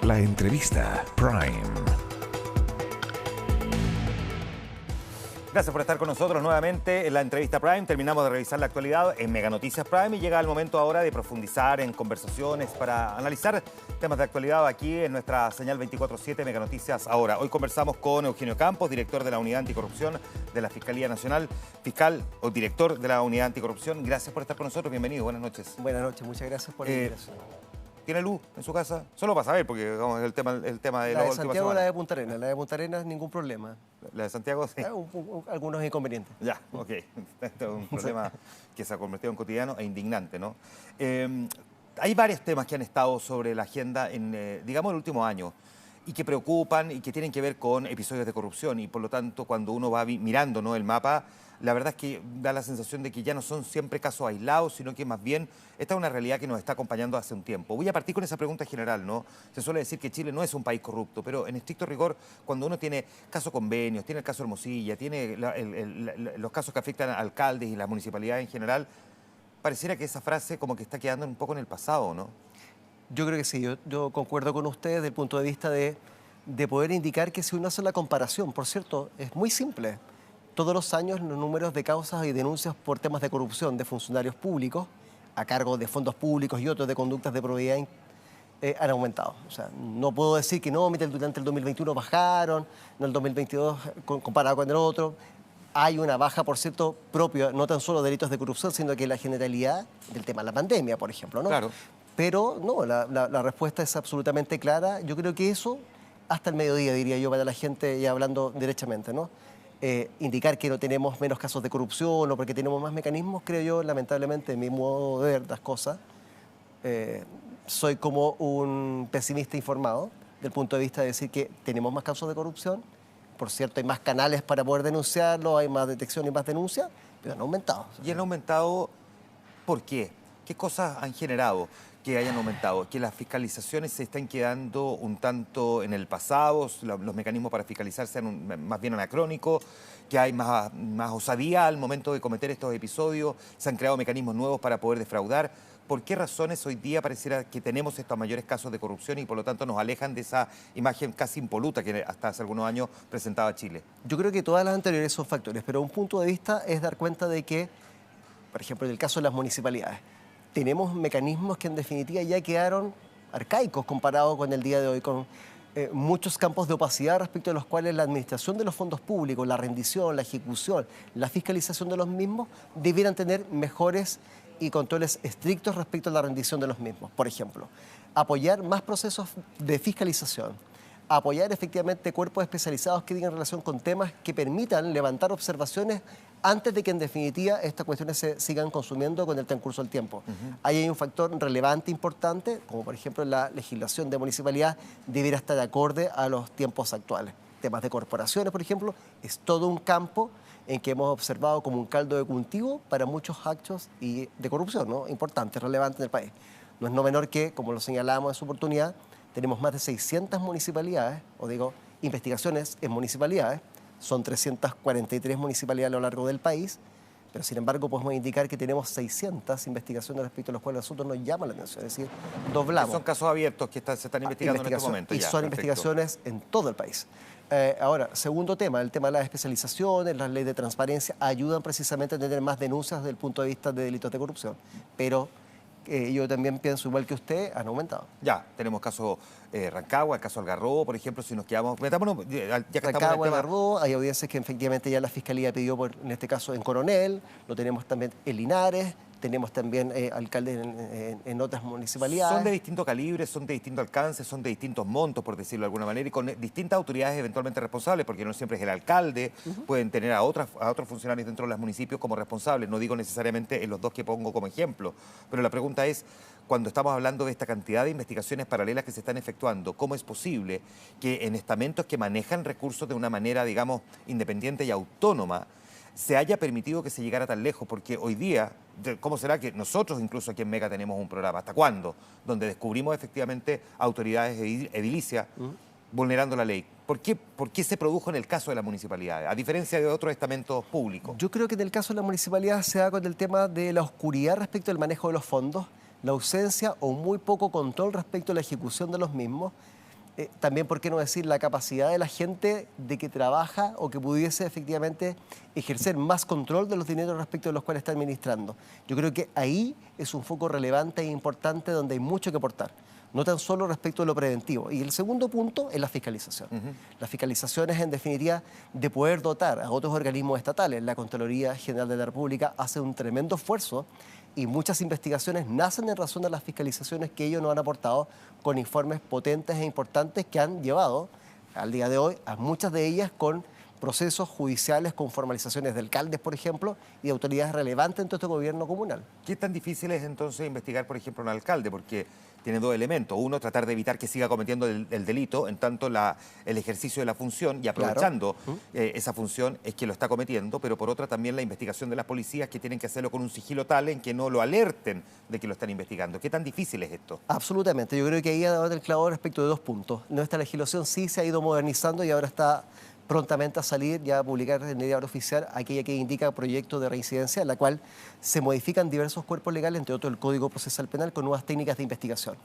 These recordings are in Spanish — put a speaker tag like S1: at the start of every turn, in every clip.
S1: La entrevista Prime.
S2: Gracias por estar con nosotros nuevamente en la entrevista Prime. Terminamos de revisar la actualidad en Mega Noticias Prime y llega el momento ahora de profundizar en conversaciones para analizar temas de actualidad aquí en nuestra señal 24/7 Mega Noticias Ahora. Hoy conversamos con Eugenio Campos, director de la Unidad Anticorrupción de la Fiscalía Nacional, fiscal o director de la Unidad Anticorrupción. Gracias por estar con nosotros. Bienvenido. Buenas noches.
S3: Buenas noches. Muchas gracias por la invitación.
S2: ¿Tiene luz en su casa? Solo para saber, porque digamos, el tema de
S3: La de Santiago o la de Punta Arenas. La de Punta Arenas, ningún problema.
S2: La de Santiago, sí.
S3: Algunos inconvenientes.
S2: Ya, ok. Este es un problema que se ha convertido en cotidiano e indignante, ¿no? Hay varios temas que han estado sobre la agenda en, digamos, el último año y que preocupan y que tienen que ver con episodios de corrupción y, por lo tanto, cuando uno va mirando, ¿no?, el mapa, la verdad es que da la sensación de que ya no son siempre casos aislados, sino que más bien esta es una realidad que nos está acompañando hace un tiempo. Voy a partir con esa pregunta general, ¿no? Se suele decir que Chile no es un país corrupto, pero en estricto rigor, cuando uno tiene casos convenios, tiene el caso Hermosilla, tiene los casos que afectan a alcaldes y las municipalidades en general, pareciera que esa frase como que está quedando un poco en el pasado, ¿no?
S3: Yo creo que sí. Yo concuerdo con usted desde el punto de vista de poder indicar que si uno hace la comparación, por cierto, es muy simple. Todos los años los números de causas y denuncias por temas de corrupción de funcionarios públicos a cargo de fondos públicos y otros de conductas de probidad han aumentado. O sea, no puedo decir que no, durante el 2021 bajaron, en el 2022 comparado con el otro. Hay una baja, por cierto, propia, no tan solo de delitos de corrupción, sino que la generalidad del tema de la pandemia, por ejemplo, ¿no?
S2: Claro.
S3: Pero no, la respuesta es absolutamente clara. Yo creo que eso, hasta el mediodía, diría yo, para la gente, ya hablando derechamente, ¿no? Indicar que no tenemos menos casos de corrupción o porque tenemos más mecanismos, creo yo, lamentablemente, en mi modo de ver las cosas, soy como un pesimista informado, del punto de vista de decir que tenemos más casos de corrupción. Por cierto, hay más canales para poder denunciarlo, hay más detección y más denuncia, pero han aumentado.
S2: Y han aumentado, ¿por qué? ¿Qué cosas han generado que hayan aumentado? Que las fiscalizaciones se están quedando un tanto en el pasado, los mecanismos para fiscalizar sean más bien anacrónicos, que hay más osadía al momento de cometer estos episodios, se han creado mecanismos nuevos para poder defraudar. ¿Por qué razones hoy día pareciera que tenemos estos mayores casos de corrupción y por lo tanto nos alejan de esa imagen casi impoluta que hasta hace algunos años presentaba Chile?
S3: Yo creo que todas las anteriores son factores, pero un punto de vista es dar cuenta de que, por ejemplo, en el caso de las municipalidades, tenemos mecanismos que en definitiva ya quedaron arcaicos comparados con el día de hoy, con muchos campos de opacidad respecto a los cuales la administración de los fondos públicos, la rendición, la ejecución, la fiscalización de los mismos debieran tener mejores y controles estrictos respecto a la rendición de los mismos. Por ejemplo, apoyar más procesos de fiscalización, apoyar efectivamente cuerpos especializados que digan relación con temas que permitan levantar observaciones antes de que en definitiva estas cuestiones se sigan consumiendo con el transcurso del tiempo. Ahí hay un factor relevante, importante, como por ejemplo la legislación de municipalidad debiera estar acorde a los tiempos actuales. Temas de corporaciones, por ejemplo, es todo un campo en que hemos observado como un caldo de cultivo para muchos actos de corrupción, ¿no?, importantes, relevantes en el país. No es no menor que, como lo señalábamos en su oportunidad, tenemos más de 600 municipalidades, o digo, investigaciones en municipalidades. Son 343 municipalidades a lo largo del país, pero sin embargo podemos indicar que tenemos 600 investigaciones respecto a las cuales nosotros nos llama la atención, es decir, doblamos.
S2: Son casos abiertos que se están investigando en este momento.
S3: Y son investigaciones en todo el país. Ahora, segundo tema, el tema de las especializaciones, las leyes de transparencia ayudan precisamente a tener más denuncias desde el punto de vista de delitos de corrupción, pero yo también pienso, igual que usted, han aumentado.
S2: Ya, tenemos caso Rancagua, el caso Algarrobo, por ejemplo, si nos quedamos... Metámonos, ya que
S3: Rancagua, Algarrobo, hay audiencias que efectivamente ya la Fiscalía pidió, en este caso en Coronel, lo tenemos también en Linares, tenemos también alcaldes en otras municipalidades.
S2: Son de distinto calibre, son de distinto alcance, son de distintos montos, por decirlo de alguna manera, y con distintas autoridades eventualmente responsables, porque no siempre es el alcalde, pueden tener a otros funcionarios dentro de los municipios como responsables, no digo necesariamente en los dos que pongo como ejemplo, pero la pregunta es, cuando estamos hablando de esta cantidad de investigaciones paralelas que se están efectuando, ¿cómo es posible que en estamentos que manejan recursos de una manera, digamos, independiente y autónoma, se haya permitido que se llegara tan lejos? Porque hoy día, ¿cómo será que nosotros incluso aquí en Mega tenemos un programa? ¿Hasta cuándo? Donde descubrimos efectivamente autoridades edilicias vulnerando la ley. ¿Por qué se produjo en el caso de las municipalidades, a diferencia de otros estamentos públicos?
S3: Yo creo que en el caso de la municipalidad se da con el tema de la oscuridad respecto al manejo de los fondos, la ausencia o muy poco control respecto a la ejecución de los mismos. También, ¿por qué no decir la capacidad de la gente de que trabaja o que pudiese efectivamente ejercer más control de los dineros respecto de los cuales está administrando? Yo creo que ahí es un foco relevante e importante donde hay mucho que aportar, no tan solo respecto de lo preventivo. Y el segundo punto es la fiscalización. La fiscalización es, en definitiva, de poder dotar a otros organismos estatales. La Contraloría General de la República hace un tremendo esfuerzo y muchas investigaciones nacen en razón de las fiscalizaciones que ellos nos han aportado con informes potentes e importantes que han llevado al día de hoy a muchas de ellas con procesos judiciales, con formalizaciones de alcaldes, por ejemplo, y de autoridades relevantes en todo este gobierno comunal.
S2: ¿Qué tan difícil es entonces investigar, por ejemplo, a un alcalde? Porque tiene dos elementos. Uno, tratar de evitar que siga cometiendo el delito, en tanto el ejercicio de la función y aprovechando esa función es que lo está cometiendo, pero por otra también la investigación de las policías que tienen que hacerlo con un sigilo tal en que no lo alerten de que lo están investigando. ¿Qué tan difícil es esto?
S3: Absolutamente. Yo creo que ahí ha dado el clavo respecto de dos puntos. Nuestra legislación sí se ha ido modernizando y ahora está prontamente a salir ya a publicar en el diario oficial aquella que indica proyecto de reincidencia, en la cual se modifican diversos cuerpos legales, entre otros el Código Procesal Penal, con nuevas técnicas de investigación.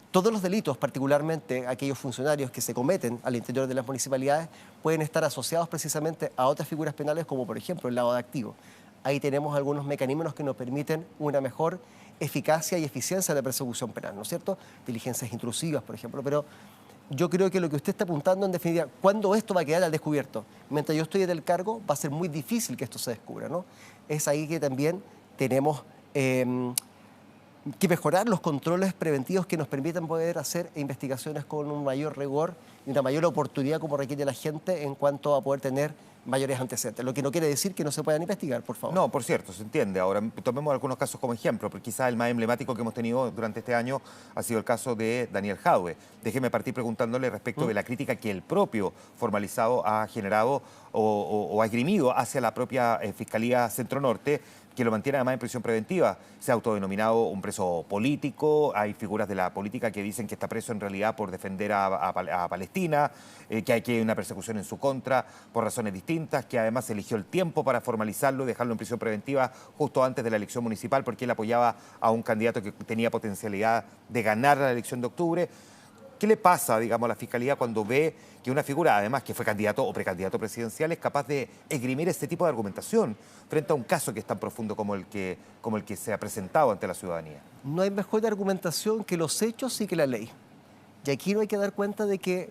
S3: Todos los delitos, particularmente aquellos funcionarios que se cometen al interior de las municipalidades, pueden estar asociados precisamente a otras figuras penales, como por ejemplo el lavado de activos. Ahí tenemos algunos mecanismos que nos permiten una mejor eficacia y eficiencia de la persecución penal, ¿no es cierto? Diligencias intrusivas, por ejemplo, pero yo creo que lo que usted está apuntando, en definitiva, ¿cuándo esto va a quedar al descubierto? Mientras yo estoy en el cargo, va a ser muy difícil que esto se descubra, ¿no? Es ahí que también tenemos que mejorar los controles preventivos que nos permitan poder hacer investigaciones con un mayor rigor y una mayor oportunidad como requiere la gente en cuanto a poder tener mayores antecedentes. Lo que no quiere decir que no se puedan investigar, por favor.
S2: No, por cierto, se entiende. Ahora, tomemos algunos casos como ejemplo, porque quizás el más emblemático que hemos tenido durante este año ha sido el caso de Daniel Jadwe. Déjeme partir preguntándole respecto de la crítica que el propio formalizado ha generado o ha esgrimido hacia la propia Fiscalía Centro Norte, que lo mantiene además en prisión preventiva. Se ha autodenominado un preso político, hay figuras de la política que dicen que está preso en realidad por defender a Palestina, que hay una persecución en su contra por razones distintas, que además eligió el tiempo para formalizarlo y dejarlo en prisión preventiva justo antes de la elección municipal porque él apoyaba a un candidato que tenía potencialidad de ganar la elección de octubre. ¿Qué le pasa, digamos, a la Fiscalía cuando ve que una figura, además que fue candidato o precandidato presidencial, es capaz de esgrimir este tipo de argumentación frente a un caso que es tan profundo como el que se ha presentado ante la ciudadanía?
S3: No hay mejor argumentación que los hechos y que la ley. Y aquí no hay que dar cuenta de que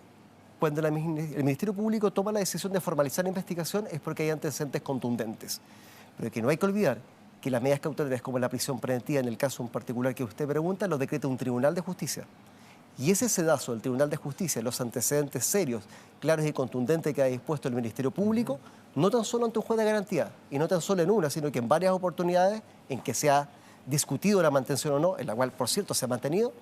S3: cuando el Ministerio Público toma la decisión de formalizar la investigación es porque hay antecedentes contundentes. Pero que no hay que olvidar que las medidas cautelares como la prisión preventiva, en el caso en particular que usted pregunta, lo decreta un tribunal de justicia. Y ese sedazo del Tribunal de Justicia, los antecedentes serios, claros y contundentes que ha dispuesto el Ministerio Público, no tan solo ante un juez de garantía, y no tan solo en una, sino que en varias oportunidades en que se ha discutido la mantención o no, en la cual, por cierto, se ha mantenido,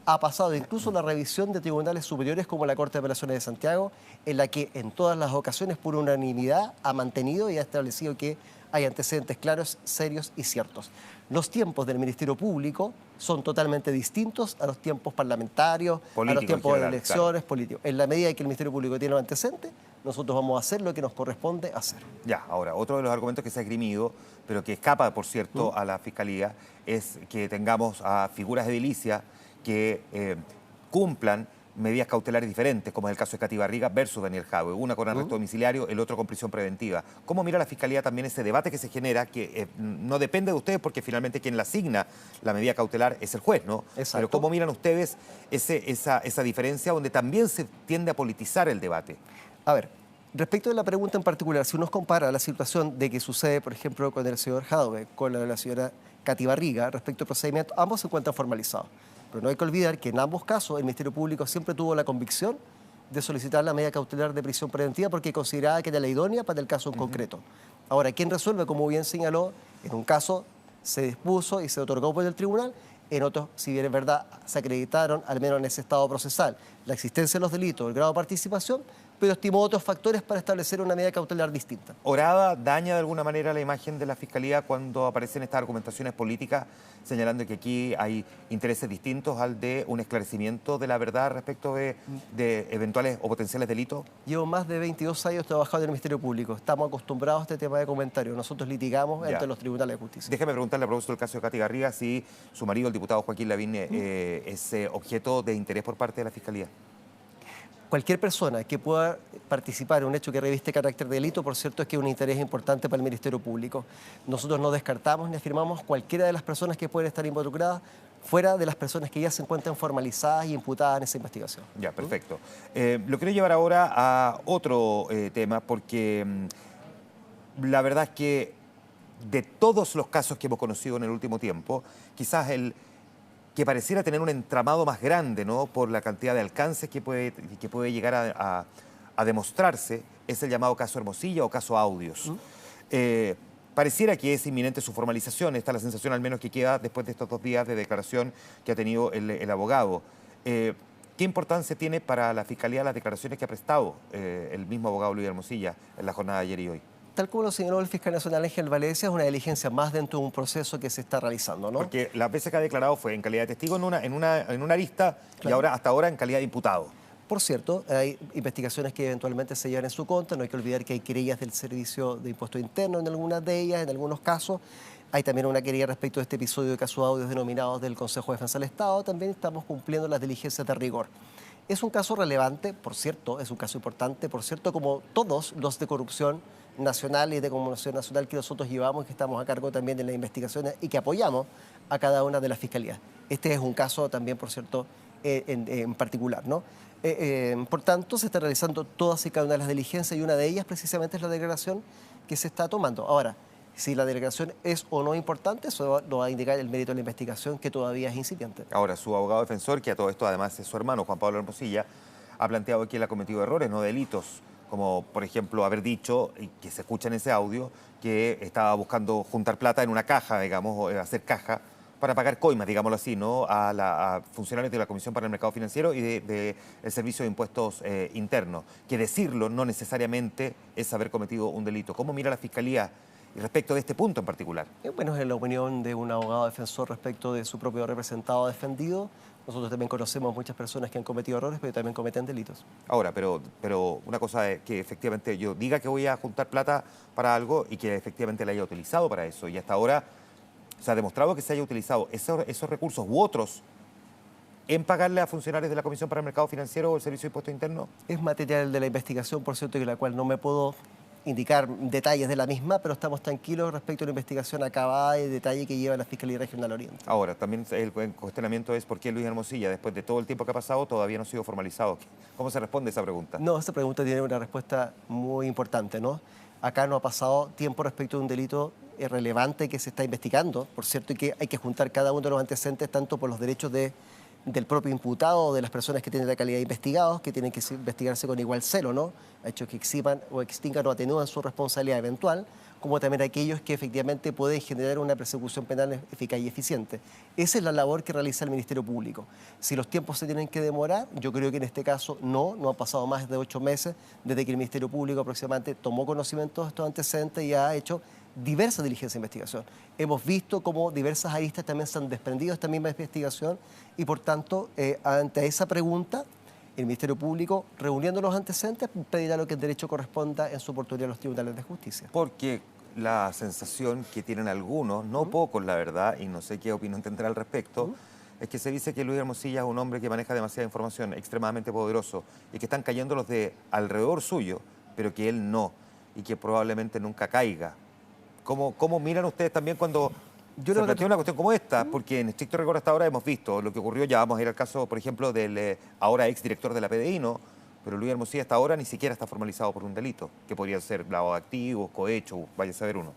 S3: ha pasado incluso la revisión de tribunales superiores como la Corte de Apelaciones de Santiago, en la que en todas las ocasiones, por unanimidad, ha mantenido y ha establecido que hay antecedentes claros, serios y ciertos. Los tiempos del Ministerio Público son totalmente distintos a los tiempos parlamentarios, a los tiempos de elecciones, políticos. En la medida en que el Ministerio Público tiene los antecedentes, nosotros vamos a hacer lo que nos corresponde hacer.
S2: Ya, ahora, otro de los argumentos que se ha esgrimido, pero que escapa, por cierto, a la Fiscalía, es que tengamos a figuras edilicias que cumplan medidas cautelares diferentes, como es el caso de Katy Barriga versus Daniel Jadwe, una con arresto domiciliario, el otro con prisión preventiva. ¿Cómo mira la Fiscalía también ese debate que se genera, que no depende de ustedes porque finalmente quien le asigna la medida cautelar es el juez, ¿no?
S3: Exacto.
S2: Pero ¿cómo miran ustedes esa diferencia donde también se tiende a politizar el debate?
S3: A ver, respecto de la pregunta en particular, si uno compara la situación de que sucede, por ejemplo, con el señor Jadwe, con la de la señora Katy Barriga, respecto al procedimiento, ambos se encuentran formalizados. Pero no hay que olvidar que en ambos casos el Ministerio Público siempre tuvo la convicción de solicitar la medida cautelar de prisión preventiva porque consideraba que era la idónea para el caso en concreto. Ahora, ¿quién resuelve? Como bien señaló, en un caso se dispuso y se otorgó por el tribunal, en otros, si bien es verdad, se acreditaron, al menos en ese estado procesal, la existencia de los delitos, el grado de participación, pero estimó otros factores para establecer una medida cautelar distinta.
S2: ¿Orada daña de alguna manera la imagen de la Fiscalía cuando aparecen estas argumentaciones políticas señalando que aquí hay intereses distintos al de un esclarecimiento de la verdad respecto de eventuales o potenciales delitos?
S3: Llevo más de 22 años trabajando en el Ministerio Público. Estamos acostumbrados a este tema de comentarios. Nosotros litigamos
S2: Ya.
S3: ante los tribunales de justicia.
S2: Déjeme preguntarle a propósito del caso de Katy Garriga si su marido, el diputado Joaquín Lavín, es objeto de interés por parte de la Fiscalía.
S3: Cualquier persona que pueda participar en un hecho que reviste carácter de delito, por cierto, es que es un interés importante para el Ministerio Público. Nosotros no descartamos ni afirmamos cualquiera de las personas que pueden estar involucradas fuera de las personas que ya se encuentran formalizadas y imputadas en esa investigación.
S2: Ya, perfecto. Lo quiero llevar ahora a otro tema porque la verdad es que de todos los casos que hemos conocido en el último tiempo, quizás el que pareciera tener un entramado más grande, ¿no?, por la cantidad de alcances que puede llegar a demostrarse, es el llamado caso Hermosilla o caso Audios. Pareciera que es inminente su formalización, esta es la sensación al menos que queda después de estos 2 días de declaración que ha tenido el abogado. ¿Qué importancia tiene para la Fiscalía las declaraciones que ha prestado el mismo abogado Luis Hermosilla en la jornada de ayer y hoy?
S3: Tal como lo señaló el fiscal nacional Ángel Valencia, es una diligencia más dentro de un proceso que se está realizando, ¿no?
S2: Porque las veces que ha declarado fue en calidad de testigo en una arista,
S3: Claro.
S2: y ahora hasta ahora en calidad de imputado.
S3: Por cierto, hay investigaciones que eventualmente se llevan en su contra. No hay que olvidar que hay querellas del Servicio de Impuesto Interno en algunas de ellas, en algunos casos. Hay también una querella respecto de este episodio de caso Audios denominados del Consejo de Defensa del Estado. También estamos cumpliendo las diligencias de rigor. Es un caso relevante, por cierto, es un caso importante, por cierto, como todos los de corrupción nacional y de comunicación nacional que nosotros llevamos, que estamos a cargo también de las investigaciones y que apoyamos a cada una de las fiscalías. Este es un caso también, por cierto, en particular, ¿no? Por tanto, se está realizando todas y cada una de las diligencias y una de ellas precisamente es la declaración que se está tomando. Ahora, si la declaración es o no importante, eso lo va a indicar el mérito de la investigación, que todavía es incipiente.
S2: Ahora, su abogado defensor, que a todo esto además es su hermano, Juan Pablo Hermosilla, ha planteado que él ha cometido errores, no delitos, como por ejemplo haber dicho, y que se escucha en ese audio, que estaba buscando juntar plata en una caja, digamos, o hacer caja, para pagar coimas, digámoslo así, ¿no?, a funcionarios de la Comisión para el Mercado Financiero y del Servicio de Impuestos Internos. Que decirlo no necesariamente es haber cometido un delito. ¿Cómo mira la Fiscalía respecto de este punto en particular?
S3: Bueno, es la opinión de un abogado defensor respecto de su propio representado defendido. Nosotros también conocemos muchas personas que han cometido errores, pero también cometen delitos.
S2: Ahora, pero una cosa es que efectivamente yo diga que voy a juntar plata para algo y que efectivamente la haya utilizado para eso. Y hasta ahora se ha demostrado que se haya utilizado esos recursos u otros en pagarle a funcionarios de la Comisión para el Mercado Financiero o el Servicio de Impuestos Internos.
S3: Es material de la investigación, por cierto, y la cual no me puedo indicar detalles de la misma, pero estamos tranquilos respecto a la investigación acabada y detalle que lleva la Fiscalía Regional Oriente.
S2: Ahora, también el cuestionamiento es por qué Luis Hermosilla, después de todo el tiempo que ha pasado, todavía no ha sido formalizado. ¿Cómo se responde a esa pregunta?
S3: No, esta pregunta tiene una respuesta muy importante, ¿no? Acá no ha pasado tiempo respecto de un delito relevante que se está investigando, por cierto, y que hay que juntar cada uno de los antecedentes, tanto por los derechos del propio imputado o de las personas que tienen la calidad de investigados, que tienen que investigarse con igual celo, ¿no? Hechos que exhiban o extingan o atenúan su responsabilidad eventual, como también aquellos que efectivamente pueden generar una persecución penal eficaz y eficiente. Esa es la labor que realiza el Ministerio Público. Si los tiempos se tienen que demorar, yo creo que en este caso no han pasado más de 8 meses desde que el Ministerio Público aproximadamente tomó conocimiento de estos antecedentes y ha hecho diversas diligencias de investigación. Hemos visto cómo diversas aristas también se han desprendido de esta misma investigación y, por tanto, ante esa pregunta, el Ministerio Público, reuniendo los antecedentes, pedirá lo que en derecho corresponda en su oportunidad a los tribunales de justicia.
S2: Porque la sensación que tienen algunos, no pocos la verdad, y no sé qué opinión tendrá al respecto, es que se dice que Luis Hermosilla es un hombre que maneja demasiada información, extremadamente poderoso, y que están cayendo los de alrededor suyo, pero que él no, y que probablemente nunca caiga. ¿Cómo miran ustedes también cuando se plantea una cuestión como esta? Porque en estricto rigor hasta ahora hemos visto lo que ocurrió, ya vamos a ir al caso, por ejemplo, del ahora exdirector de la PDI, ¿no? Pero Luis Hermosilla hasta ahora ni siquiera está formalizado por un delito, que podría ser lavado de activos, cohecho, vaya a saber uno.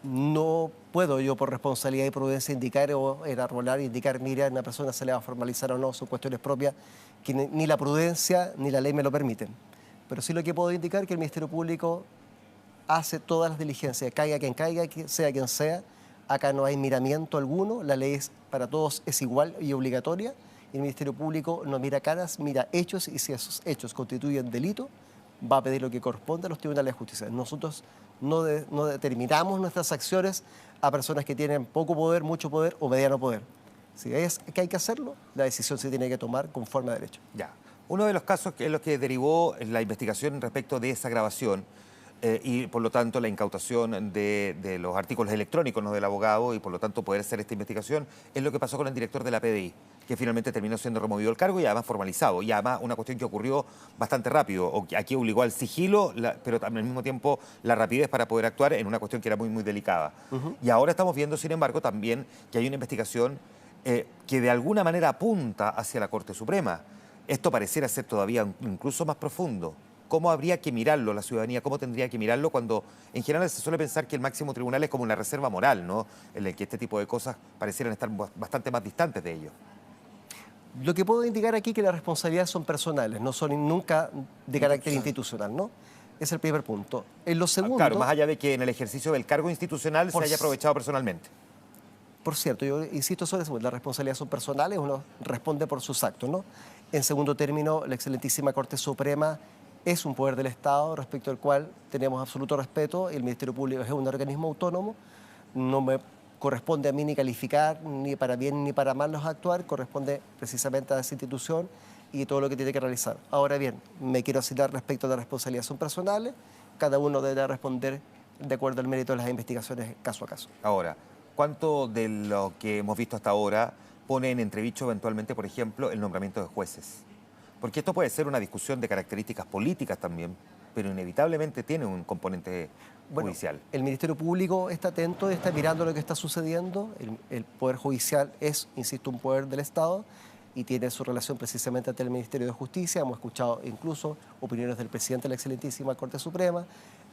S3: No puedo yo por responsabilidad y prudencia indicar o enarbolar, indicar, mira, a una persona se le va a formalizar o no, son cuestiones propias que ni la prudencia ni la ley me lo permiten. Pero sí lo que puedo indicar es que el Ministerio Público hace todas las diligencias, caiga, sea quien sea. Acá no hay miramiento alguno, la ley para todos es igual y obligatoria. Y el Ministerio Público no mira caras, mira hechos, y si esos hechos constituyen delito, va a pedir lo que corresponde a los tribunales de justicia. Nosotros no determinamos nuestras acciones a personas que tienen poco poder, mucho poder o mediano poder. Si es que hay que hacerlo, la decisión se tiene que tomar conforme a derecho.
S2: Ya. Uno de los casos que es lo que derivó la investigación respecto de esa grabación y por lo tanto la incautación de los artículos electrónicos, ¿no?, del abogado, y por lo tanto poder hacer esta investigación, es lo que pasó con el director de la PDI, que finalmente terminó siendo removido del cargo y además formalizado. Y además una cuestión que ocurrió bastante rápido, o que aquí obligó al sigilo, pero al mismo tiempo la rapidez para poder actuar en una cuestión que era muy, muy delicada. Y ahora estamos viendo, sin embargo, también que hay una investigación que de alguna manera apunta hacia la Corte Suprema. Esto pareciera ser todavía incluso más profundo. ¿Cómo habría que mirarlo la ciudadanía? ¿Cómo tendría que mirarlo cuando en general se suele pensar que el máximo tribunal es como una reserva moral, ¿no?, en el que este tipo de cosas parecieran estar bastante más distantes de ello?
S3: Lo que puedo indicar aquí es que las responsabilidades son personales, no son nunca de carácter institucional, ¿no? Es el primer punto. En lo segundo...
S2: Claro, más allá de que en el ejercicio del cargo institucional se haya aprovechado personalmente.
S3: Por cierto, yo insisto sobre eso, las responsabilidades son personales, uno responde por sus actos, ¿no? En segundo término, la excelentísima Corte Suprema es un poder del Estado respecto al cual tenemos absoluto respeto. El Ministerio Público es un organismo autónomo, no me corresponde a mí ni calificar ni para bien ni para mal los actuar, corresponde precisamente a esa institución y todo lo que tiene que realizar. Ahora bien, me quiero citar respecto a las responsabilidades son personales, cada uno deberá responder de acuerdo al mérito de las investigaciones caso a caso.
S2: Ahora, ¿cuánto de lo que hemos visto hasta ahora pone en entredicho eventualmente, por ejemplo, el nombramiento de jueces? Porque esto puede ser una discusión de características políticas también, pero inevitablemente tiene un componente judicial.
S3: El Ministerio Público está atento, está mirando lo que está sucediendo. El Poder Judicial es, insisto, un poder del Estado y tiene su relación precisamente ante el Ministerio de Justicia. Hemos escuchado incluso opiniones del presidente de la excelentísima Corte Suprema,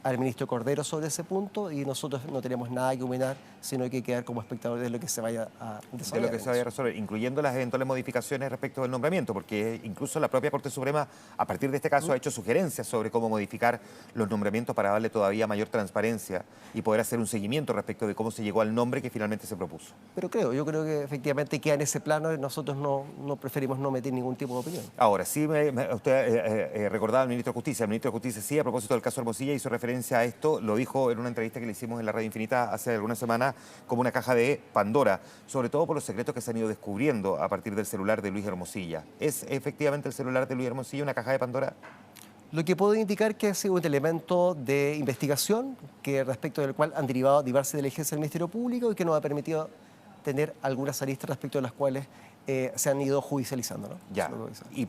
S3: al ministro Cordero sobre ese punto, y nosotros no tenemos nada que opinar, sino que quedar como espectadores de lo que se vaya a desarrollar.
S2: De lo que se vaya a resolver, incluyendo las eventuales modificaciones respecto del nombramiento, porque incluso la propia Corte Suprema, a partir de este caso, ha hecho sugerencias sobre cómo modificar los nombramientos para darle todavía mayor transparencia y poder hacer un seguimiento respecto de cómo se llegó al nombre que finalmente se propuso.
S3: Pero yo creo que efectivamente queda en ese plano y nosotros no preferimos no meter ningún tipo de opinión.
S2: Ahora, sí, usted recordaba al ministro de Justicia. El ministro de Justicia, sí, a propósito del caso Hermosilla, hizo referencia a esto, lo dijo en una entrevista que le hicimos en la Radio Infinita hace algunas semanas, como una caja de Pandora, sobre todo por los secretos que se han ido descubriendo a partir del celular de Luis Hermosilla. ¿Es efectivamente el celular de Luis Hermosilla una caja de Pandora?
S3: Lo que puedo indicar que ha sido un elemento de investigación que respecto del cual han derivado diversas diligencias del Ministerio Público y que nos ha permitido tener algunas aristas respecto a las cuales se han ido judicializando, ¿no?
S2: Ya. ¿Y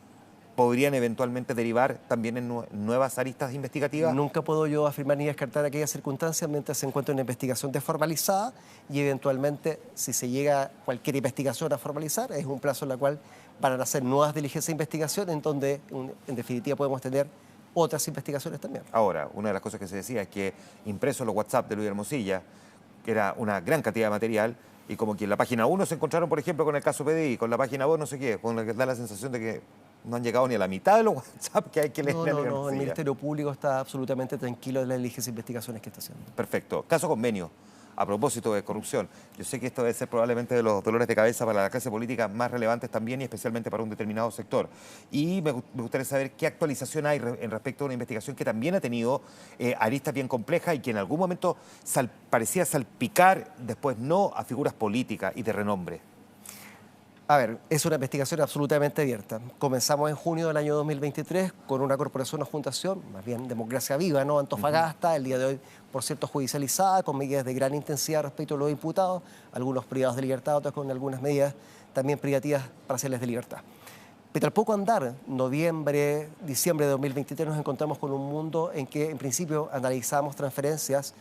S2: podrían eventualmente derivar también en nuevas aristas investigativas?
S3: Nunca puedo yo afirmar ni descartar aquellas circunstancias mientras se encuentre una investigación desformalizada y eventualmente, si se llega a cualquier investigación a formalizar, es un plazo en el cual van a hacer nuevas diligencias de investigación en donde, en definitiva, podemos tener otras investigaciones también.
S2: Ahora, una de las cosas que se decía es que impresos los WhatsApp de Luis Hermosilla, que era una gran cantidad de material, y como que en la página 1 se encontraron, por ejemplo, con el caso PDI, con la página 2 no sé qué, con la que da la sensación de que no han llegado ni a la mitad de los WhatsApp que hay que leer.
S3: No, el Ministerio Público está absolutamente tranquilo de las diligencias e investigaciones que está haciendo.
S2: Perfecto. Caso Convenio. A propósito de corrupción, yo sé que esto debe ser probablemente de los dolores de cabeza para la clase política más relevantes también y especialmente para un determinado sector. Y me gustaría saber qué actualización hay en respecto a una investigación que también ha tenido aristas bien complejas y que en algún momento parecía salpicar, después no, a figuras políticas y de renombre.
S3: A ver, es una investigación absolutamente abierta. Comenzamos en junio del año 2023 con una corporación o fundación, más bien Democracia Viva, ¿no? Antofagasta, el día de hoy, por cierto, judicializada, con medidas de gran intensidad respecto a los imputados, algunos privados de libertad, otros con algunas medidas también privativas parciales de libertad. Pero al poco andar, noviembre, diciembre de 2023, nos encontramos con un mundo en que, en principio, analizamos transferencias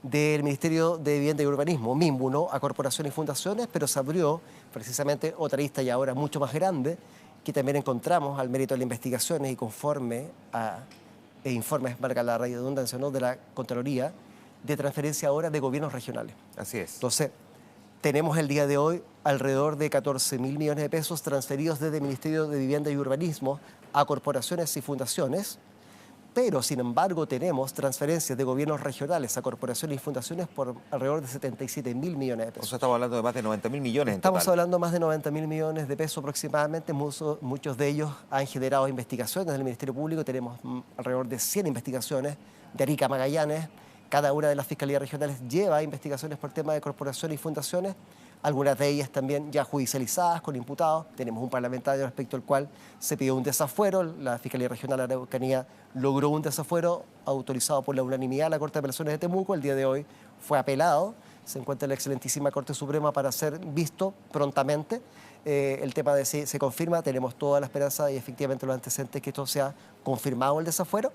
S3: del Ministerio de Vivienda y Urbanismo, MIMBU, ¿no?, a corporaciones y fundaciones, pero se abrió precisamente otra lista y ahora mucho más grande, que también encontramos al mérito de las investigaciones y conforme a informes, marca la redundancia, ¿no?, de la Contraloría, de transferencia ahora de gobiernos regionales.
S2: Así es.
S3: Entonces, tenemos el día de hoy alrededor de 14.000 millones de pesos transferidos desde el Ministerio de Vivienda y Urbanismo a corporaciones y fundaciones, pero sin embargo tenemos transferencias de gobiernos regionales a corporaciones y fundaciones por alrededor de 77.000 millones de
S2: O
S3: pesos.
S2: sea, estamos hablando de más de 90.000 millones en
S3: Estamos
S2: total.
S3: hablando de más de 90.000 millones de pesos aproximadamente. Muchos de ellos han generado investigaciones del Ministerio Público. Tenemos alrededor de 100 investigaciones de Arica a Magallanes. Cada una de las fiscalías regionales lleva investigaciones por tema de corporaciones y fundaciones. Algunas de ellas también ya judicializadas con imputados. Tenemos un parlamentario respecto al cual se pidió un desafuero. La Fiscalía Regional de Araucanía logró un desafuero autorizado por la unanimidad de la Corte de Apelaciones de Temuco. El día de hoy fue apelado. Se encuentra en la excelentísima Corte Suprema para ser visto prontamente. El tema de si se confirma, tenemos toda la esperanza y efectivamente los antecedentes que esto sea confirmado el desafuero.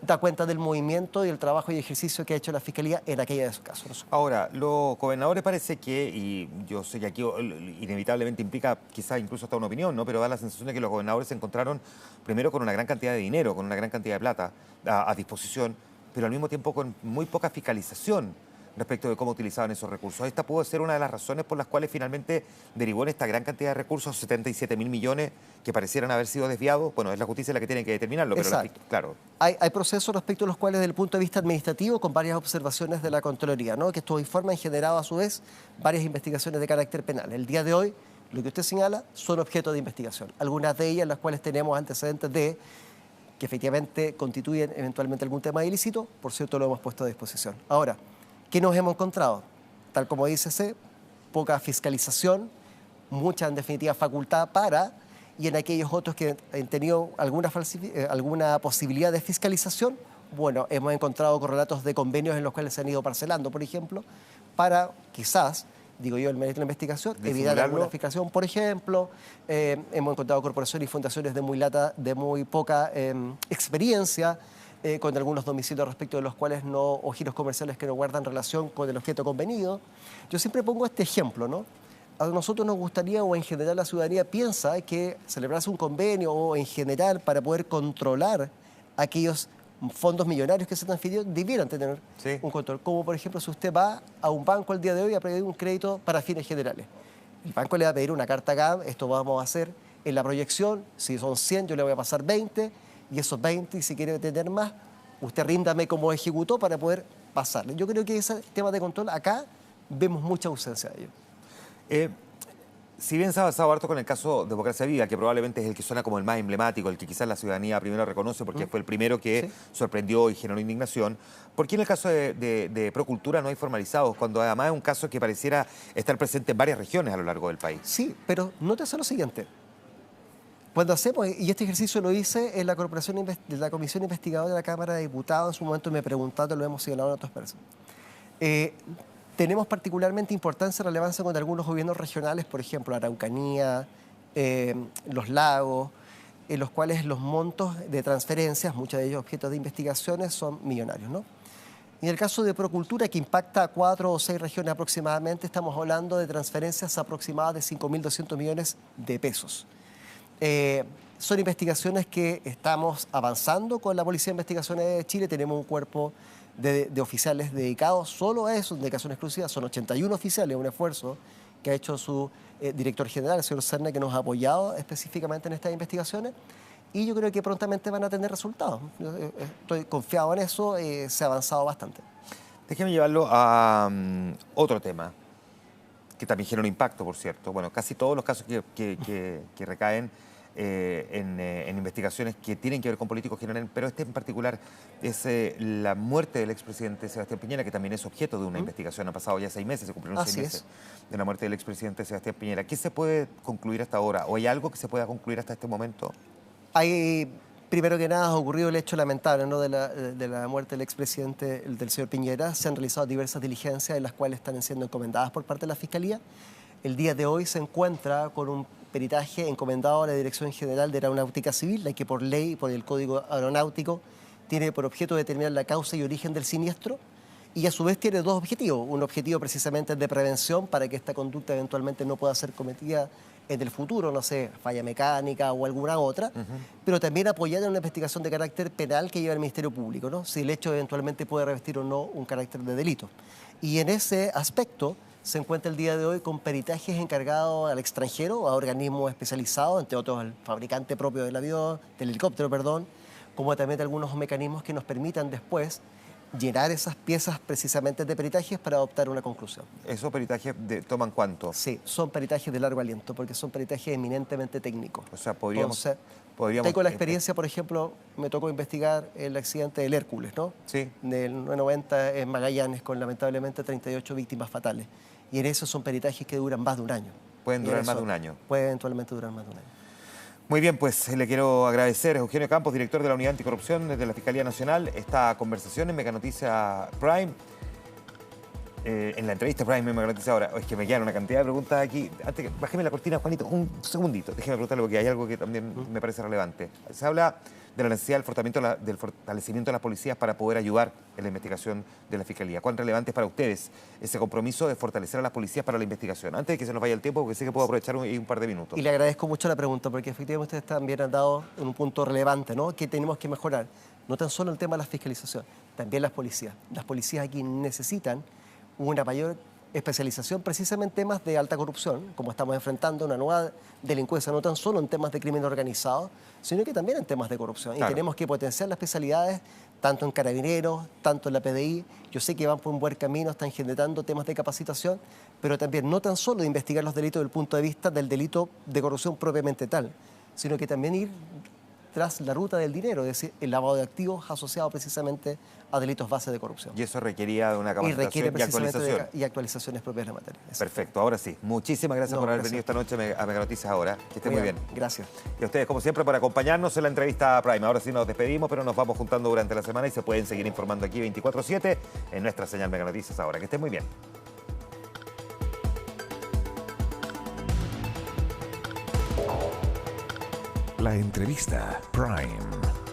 S3: Da cuenta del movimiento y el trabajo y ejercicio que ha hecho la Fiscalía en aquella de sus casos.
S2: Ahora, los gobernadores parece que, y yo sé que aquí inevitablemente implica quizás incluso hasta una opinión, ¿no? Pero da la sensación de que los gobernadores se encontraron primero con una gran cantidad de dinero, con una gran cantidad de plata a disposición, pero al mismo tiempo con muy poca fiscalización respecto de cómo utilizaban esos recursos. Esta pudo ser una de las razones por las cuales finalmente derivó en esta gran cantidad de recursos, 77.000 millones, que parecieran haber sido desviados. Bueno, es la justicia la que tiene que determinarlo, pero claro.
S3: Hay procesos respecto a los cuales, desde el punto de vista administrativo, con varias observaciones de la Contraloría, ¿no? Que estos informes han generado, a su vez, varias investigaciones de carácter penal. El día de hoy, lo que usted señala, son objeto de investigación. Algunas de ellas, las cuales tenemos antecedentes de que efectivamente constituyen eventualmente algún tema ilícito, por cierto, lo hemos puesto a disposición. Ahora, ¿qué nos hemos encontrado? Tal como dice, poca fiscalización, mucha en definitiva facultad para, y en aquellos otros que han tenido alguna posibilidad de fiscalización, bueno, hemos encontrado correlatos de convenios en los cuales se han ido parcelando, por ejemplo, para quizás, digo yo, el mérito de la investigación, evitar alguna fiscalización, por ejemplo. Hemos encontrado corporaciones y fundaciones de muy poca experiencia, con algunos domicilios respecto de los cuales o giros comerciales que no guardan relación con el objeto convenido. Yo siempre pongo este ejemplo, ¿no? A nosotros nos gustaría, o en general la ciudadanía piensa, que celebrarse un convenio o en general para poder controlar aquellos fondos millonarios que se transfirieron, debieran tener un control. Como por ejemplo, si usted va a un banco el día de hoy a pedir un crédito para fines generales. El banco le va a pedir una carta GAM, esto vamos a hacer en la proyección, si son 100 yo le voy a pasar 20, y esos 20, y si quiere tener más, usted ríndame como ejecutó para poder pasarle. Yo creo que ese tema de control, acá vemos mucha ausencia de ello.
S2: Si bien se ha avanzado harto con el caso de Democracia Viva, que probablemente es el que suena como el más emblemático, el que quizás la ciudadanía primero reconoce porque fue el primero que sorprendió y generó indignación, ¿por qué en el caso de Procultura no hay formalizados, cuando además es un caso que pareciera estar presente en varias regiones a lo largo del país?
S3: Sí, pero nótese lo siguiente. Cuando hacemos, y este ejercicio lo hice en la Comisión Investigadora de la Cámara de Diputados, en su momento me preguntaron, lo hemos señalado en otras personas. Tenemos particularmente importancia y relevancia con algunos gobiernos regionales, por ejemplo, Araucanía, Los Lagos, en los cuales los montos de transferencias, muchos de ellos objetos de investigaciones, son millonarios, ¿no? En el caso de Procultura, que impacta a 4 o 6 regiones aproximadamente, estamos hablando de transferencias aproximadas de 5.200 millones de pesos. Son investigaciones que estamos avanzando con la Policía de Investigaciones de Chile. Tenemos un cuerpo de oficiales dedicados solo a eso, dedicación exclusiva. Son 81 oficiales, un esfuerzo que ha hecho su director general, el señor Serna, que nos ha apoyado específicamente en estas investigaciones. Y yo creo que prontamente van a tener resultados. Estoy confiado en eso, se ha avanzado bastante.
S2: Déjeme llevarlo a otro tema, que también genera un impacto, por cierto. Bueno, casi todos los casos que recaen en investigaciones que tienen que ver con políticos generan, pero este en particular es la muerte del expresidente Sebastián Piñera, que también es objeto de una investigación. Han pasado ya 6 meses, se cumplieron 6 meses de la muerte del expresidente Sebastián Piñera. ¿Qué se puede concluir hasta ahora? ¿O hay algo que se pueda concluir hasta este momento?
S3: Hay, primero que nada, ha ocurrido el hecho lamentable, ¿no?, de la muerte del expresidente, del señor Piñera. Se han realizado diversas diligencias, en las cuales están siendo encomendadas por parte de la Fiscalía. El día de hoy se encuentra con un peritaje encomendado a la Dirección General de Aeronáutica Civil, la que por ley, por el Código Aeronáutico, tiene por objeto determinar la causa y origen del siniestro, y a su vez tiene 2 objetivos. Un objetivo precisamente de prevención, para que esta conducta eventualmente no pueda ser cometida en el futuro, no sé, falla mecánica o alguna otra, pero también apoyar en una investigación de carácter penal que lleva el Ministerio Público, ¿no?, si el hecho eventualmente puede revestir o no un carácter de delito. Y en ese aspecto se encuentra el día de hoy con peritajes encargados al extranjero, a organismos especializados, entre otros al fabricante propio del avión, del helicóptero, perdón, como también de algunos mecanismos que nos permitan después llenar esas piezas precisamente de peritajes para adoptar una conclusión.
S2: ¿Esos peritajes toman cuánto?
S3: Sí, son peritajes de largo aliento, porque son peritajes eminentemente técnicos.
S2: O sea, podríamos...
S3: Tengo la experiencia, por ejemplo, me tocó investigar el accidente del Hércules, ¿no?
S2: Sí.
S3: Del 990 en Magallanes, con lamentablemente 38 víctimas fatales. Y en eso son peritajes que duran más de un año.
S2: Pueden durar más de un año.
S3: Puede eventualmente durar más de un año.
S2: Muy bien, pues le quiero agradecer a Eugenio Campos, director de la Unidad Anticorrupción de la Fiscalía Nacional, esta conversación en Mega Noticia Prime. En la entrevista Prime en Mega Noticia ahora, es que me quedan una cantidad de preguntas aquí. Antes, bájeme la cortina, Juanito, un segundito. Déjeme preguntarle porque hay algo que también me parece relevante. Se habla de la necesidad del fortalecimiento de las policías para poder ayudar en la investigación de la Fiscalía. ¿Cuán relevante es para ustedes ese compromiso de fortalecer a las policías para la investigación? Antes de que se nos vaya el tiempo, porque sé que puedo aprovechar un par de minutos.
S3: Y le agradezco mucho la pregunta, porque efectivamente ustedes también han dado en un punto relevante, ¿no? Que tenemos que mejorar. No tan solo el tema de la fiscalización, también las policías. Las policías aquí necesitan una mayor especialización precisamente en temas de alta corrupción, como estamos enfrentando una nueva delincuencia, no tan solo en temas de crimen organizado, sino que también en temas de corrupción. Claro. Y tenemos que potenciar las especialidades, tanto en Carabineros, tanto en la PDI. Yo sé que van por un buen camino, están generando temas de capacitación, pero también no tan solo de investigar los delitos desde el punto de vista del delito de corrupción propiamente tal, sino que también ir tras la ruta del dinero, es decir, el lavado de activos asociado precisamente a delitos base de corrupción.
S2: Y eso requería de una capacitación y actualización.
S3: Y actualizaciones propias de la materia.
S2: Perfecto, ahora sí. Muchísimas gracias por haber venido esta noche a Mega Noticias Ahora. Que estén muy bien.
S3: Gracias.
S2: Y a ustedes, como siempre, por acompañarnos en la entrevista Prime. Ahora sí nos despedimos, pero nos vamos juntando durante la semana y se pueden seguir informando aquí 24/7 en nuestra señal Mega Noticias Ahora. Que estén muy bien.
S1: La entrevista Prime.